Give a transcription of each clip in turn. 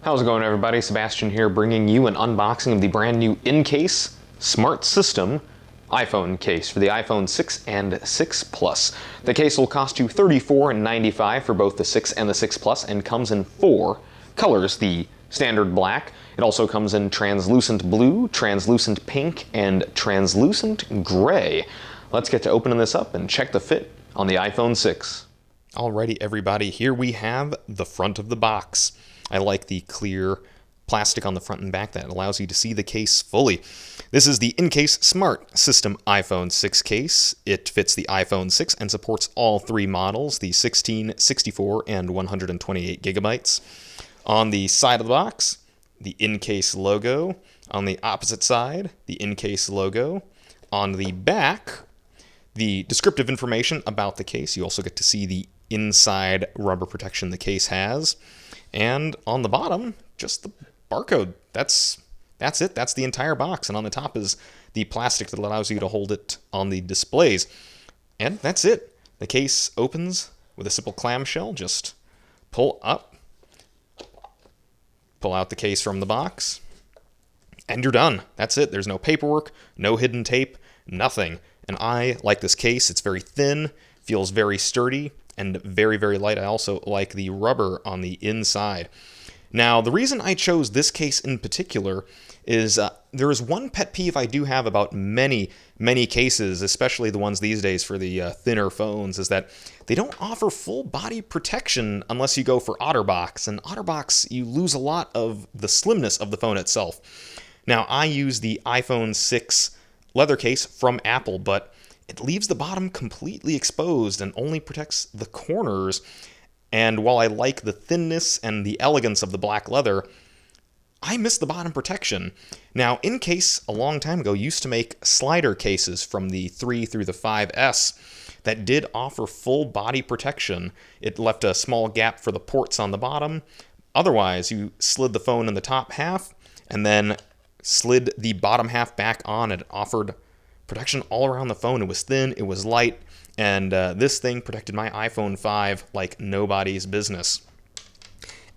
How's it going, everybody? Sebastian here, bringing you an unboxing of the brand new Incase Smart SYSTM iPhone case for the iPhone 6 and 6 Plus. The case will cost you $34.95 for both the 6 and the 6 Plus and comes in 4 colors. The standard black. It also comes in translucent blue, translucent pink, and translucent gray. Let's get to opening this up and check the fit on the iPhone 6. Alrighty, everybody, here we have the front of the box. I like the clear plastic on the front and back that allows you to see the case fully. This is the Incase Smart SYSTM iPhone 6 case. It fits the iPhone 6 and supports all 3 models, the 16, 64, and 128 gigabytes. On the side of the box, the Incase logo. On the opposite side, the Incase logo. On the back, the descriptive information about the case. You also get to see the inside rubber protection the case has. And on the bottom, just the barcode. That's it. That's the entire box. And on the top is the plastic that allows you to hold it on the displays. And that's it. The case opens with a simple clamshell. Just pull up, pull out the case from the box, and you're done. That's it. There's no paperwork, no hidden tape, nothing. And I like this case. It's very thin, feels very sturdy, and very, very light. I also like the rubber on the inside. Now, the reason I chose this case in particular is there is one pet peeve I do have about many cases, especially the ones these days for the thinner phones, is that they don't offer full body protection unless you go for OtterBox. And OtterBox, you lose a lot of the slimness of the phone itself. Now, I use the iPhone 6 leather case from Apple, but it leaves the bottom completely exposed and only protects the corners. And while I like the thinness and the elegance of the black leather, I miss the bottom protection. Now, Incase a long time ago used to make slider cases from the 3 through the 5S that did offer full body protection. It left a small gap for the ports on the bottom. Otherwise, you slid the phone in the top half and then slid the bottom half back on. It offered protection all around the phone. It was thin, it was light, and this thing protected my iPhone 5 like nobody's business.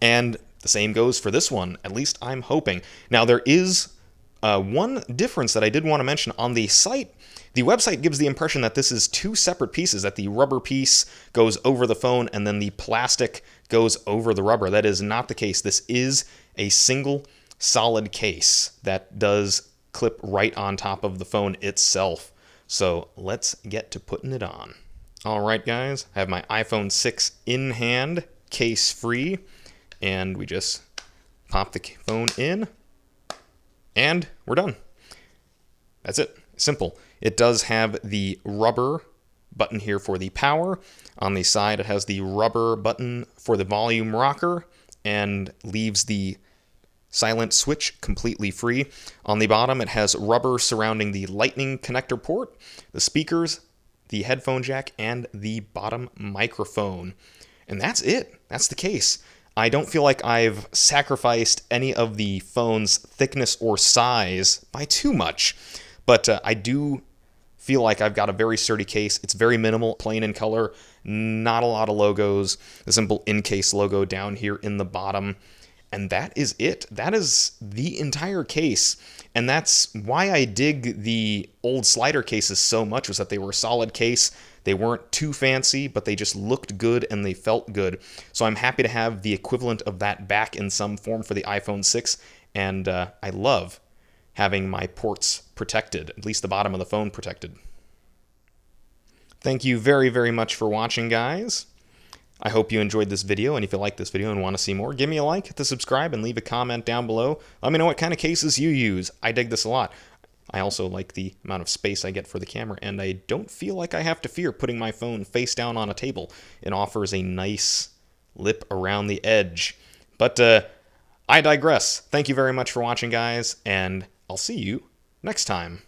And the same goes for this one, at least I'm hoping. Now, there is one difference that I did want to mention. On the site, the website gives the impression that this is 2 separate pieces, that the rubber piece goes over the phone and then the plastic goes over the rubber. That is not the case. This is a single solid case that does clip right on top of the phone itself. So let's get to putting it on. All right, guys, I have my iPhone 6 in hand, case free, and we just pop the phone in, and we're done. That's it. Simple. It does have the rubber button here for the power. On the side, it has the rubber button for the volume rocker and leaves the silent switch completely free. On the bottom, it has rubber surrounding the lightning connector port, the speakers, the headphone jack, and the bottom microphone. And that's it. That's the case. I don't feel like I've sacrificed any of the phone's thickness or size by too much, but I do feel like I've got a very sturdy case. It's very minimal, plain in color, not a lot of logos, the simple Incase logo down here in the bottom. And that is it. That is the entire case. And that's why I dig the old slider cases so much, was that they were a solid case. They weren't too fancy, but they just looked good and they felt good. So I'm happy to have the equivalent of that back in some form for the iPhone 6. And I love having my ports protected, at least the bottom of the phone protected. Thank you very, very much for watching, guys. I hope you enjoyed this video, and if you like this video and want to see more, give me a like, hit the subscribe, and leave a comment down below. Let me know what kind of cases you use. I dig this a lot. I also like the amount of space I get for the camera, and I don't feel like I have to fear putting my phone face down on a table. It offers a nice lip around the edge. But I digress. Thank you very much for watching, guys, and I'll see you next time.